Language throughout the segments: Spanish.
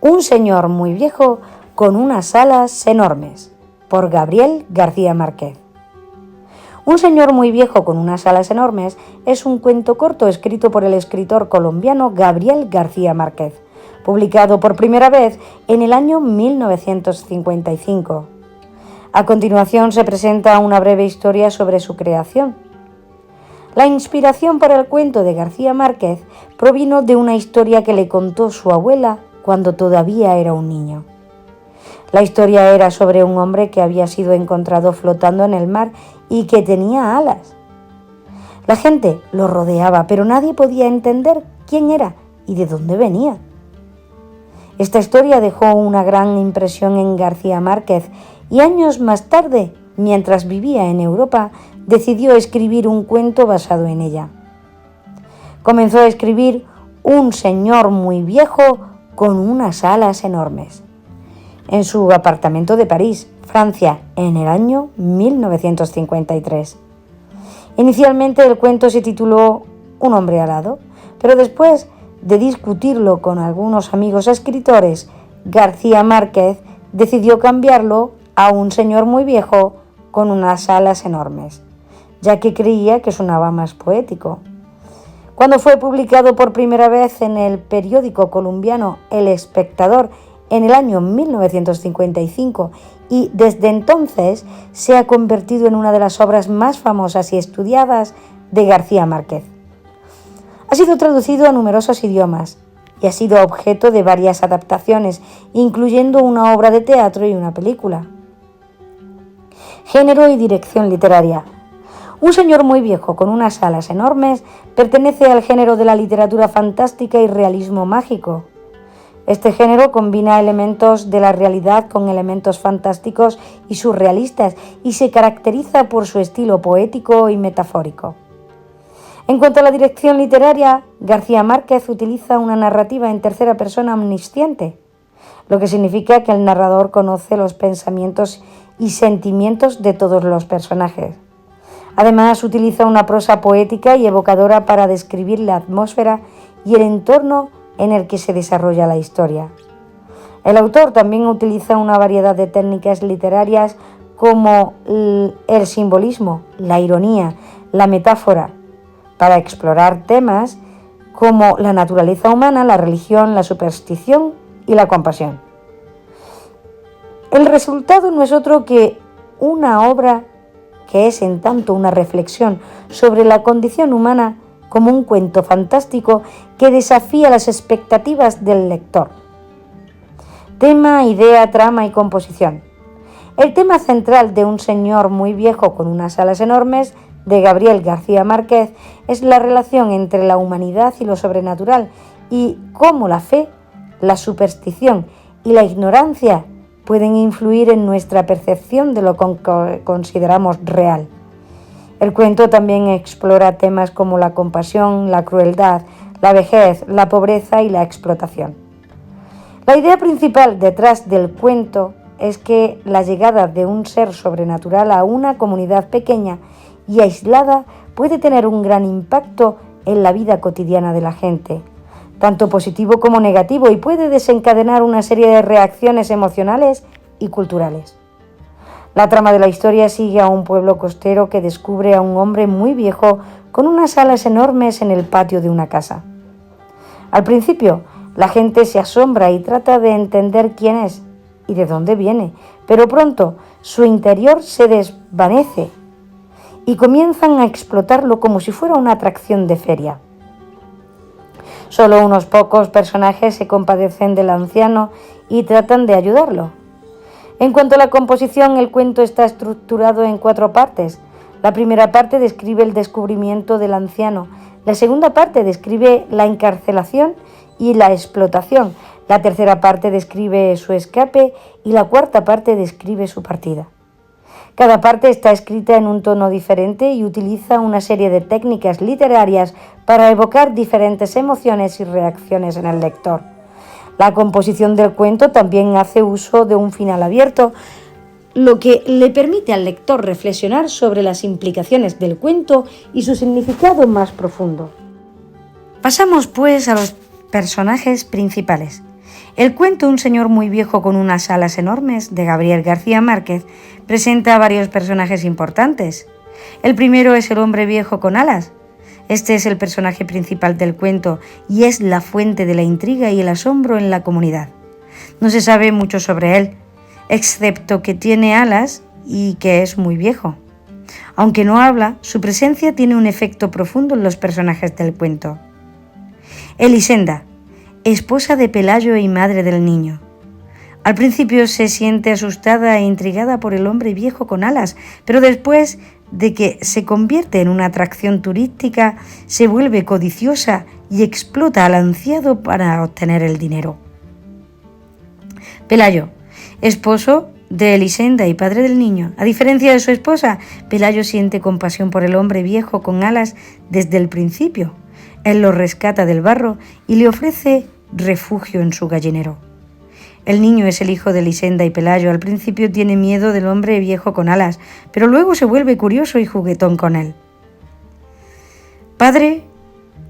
Un señor muy viejo con unas alas enormes, por Gabriel García Márquez. Un señor muy viejo con unas alas enormes es un cuento corto escrito por el escritor colombiano Gabriel García Márquez, publicado por primera vez en el año 1955. A continuación se presenta una breve historia sobre su creación. La inspiración para el cuento de García Márquez provino de una historia que le contó su abuela cuando todavía era un niño. La historia era sobre un hombre que había sido encontrado flotando en el mar y que tenía alas. La gente lo rodeaba, pero nadie podía entender quién era y de dónde venía. Esta historia dejó una gran impresión en García Márquez y años más tarde, mientras vivía en Europa, decidió escribir un cuento basado en ella. Comenzó a escribir Un señor muy viejo con unas alas enormes, en su apartamento de París, Francia, en el año 1953. Inicialmente el cuento se tituló Un hombre alado, pero después de discutirlo con algunos amigos escritores, García Márquez decidió cambiarlo a Un señor muy viejo con unas alas enormes, ya que creía que sonaba más poético. Cuando fue publicado por primera vez en el periódico colombiano El Espectador en el año 1955 y desde entonces se ha convertido en una de las obras más famosas y estudiadas de García Márquez. Ha sido traducido a numerosos idiomas y ha sido objeto de varias adaptaciones, incluyendo una obra de teatro y una película. Género y dirección literaria. Un señor muy viejo con unas alas enormes pertenece al género de la literatura fantástica y realismo mágico. Este género combina elementos de la realidad con elementos fantásticos y surrealistas y se caracteriza por su estilo poético y metafórico. En cuanto a la dirección literaria, García Márquez utiliza una narrativa en tercera persona omnisciente, lo que significa que el narrador conoce los pensamientos y sentimientos de todos los personajes. Además, utiliza una prosa poética y evocadora para describir la atmósfera y el entorno en el que se desarrolla la historia. El autor también utiliza una variedad de técnicas literarias como el simbolismo, la ironía, la metáfora, para explorar temas como la naturaleza humana, la religión, la superstición y la compasión. El resultado no es otro que una obra que es en tanto una reflexión sobre la condición humana como un cuento fantástico que desafía las expectativas del lector. Tema, idea, trama y composición. El tema central de Un señor muy viejo con unas alas enormes, de Gabriel García Márquez, es la relación entre la humanidad y lo sobrenatural y cómo la fe, la superstición y la ignorancia pueden influir en nuestra percepción de lo que consideramos real. El cuento también explora temas como la compasión, la crueldad, la vejez, la pobreza y la explotación. La idea principal detrás del cuento es que la llegada de un ser sobrenatural a una comunidad pequeña y aislada puede tener un gran impacto en la vida cotidiana de la gente, tanto positivo como negativo, y puede desencadenar una serie de reacciones emocionales y culturales. La trama de la historia sigue a un pueblo costero que descubre a un hombre muy viejo con unas alas enormes en el patio de una casa. Al principio, la gente se asombra y trata de entender quién es y de dónde viene, pero pronto su interior se desvanece y comienzan a explotarlo como si fuera una atracción de feria. Solo unos pocos personajes se compadecen del anciano y tratan de ayudarlo. En cuanto a la composición, el cuento está estructurado en 4 partes. La primera parte describe el descubrimiento del anciano. La segunda parte describe la encarcelación y la explotación. La tercera parte describe su escape y la cuarta parte describe su partida. Cada parte está escrita en un tono diferente y utiliza una serie de técnicas literarias para evocar diferentes emociones y reacciones en el lector. La composición del cuento también hace uso de un final abierto, lo que le permite al lector reflexionar sobre las implicaciones del cuento y su significado más profundo. Pasamos pues a los personajes principales. El cuento Un señor muy viejo con unas alas enormes, de Gabriel García Márquez, presenta a varios personajes importantes. El primero es el hombre viejo con alas. Este es el personaje principal del cuento y es la fuente de la intriga y el asombro en la comunidad. No se sabe mucho sobre él, excepto que tiene alas y que es muy viejo. Aunque no habla, su presencia tiene un efecto profundo en los personajes del cuento. Elisenda, esposa de Pelayo y madre del niño. Al principio se siente asustada e intrigada por el hombre viejo con alas, pero después de que se convierte en una atracción turística, se vuelve codiciosa y explota al ansiado para obtener el dinero. Pelayo, esposo de Elisenda y padre del niño. A diferencia de su esposa, Pelayo siente compasión por el hombre viejo con alas desde el principio. Él lo rescata del barro y le ofrece refugio en su gallinero. El niño es el hijo de Elisenda y Pelayo. Al principio tiene miedo del hombre viejo con alas, pero luego se vuelve curioso y juguetón con él. Padre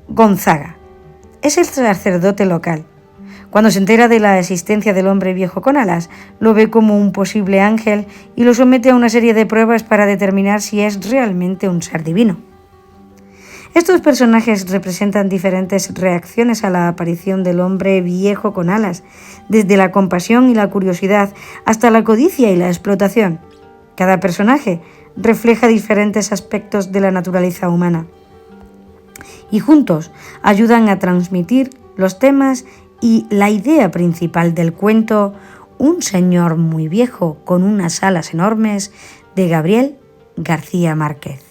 Gonzaga es el sacerdote local. Cuando se entera de la existencia del hombre viejo con alas, lo ve como un posible ángel y lo somete a una serie de pruebas para determinar si es realmente un ser divino. Estos personajes representan diferentes reacciones a la aparición del hombre viejo con alas, desde la compasión y la curiosidad hasta la codicia y la explotación. Cada personaje refleja diferentes aspectos de la naturaleza humana y juntos ayudan a transmitir los temas y la idea principal del cuento Un señor muy viejo con unas alas enormes, de Gabriel García Márquez.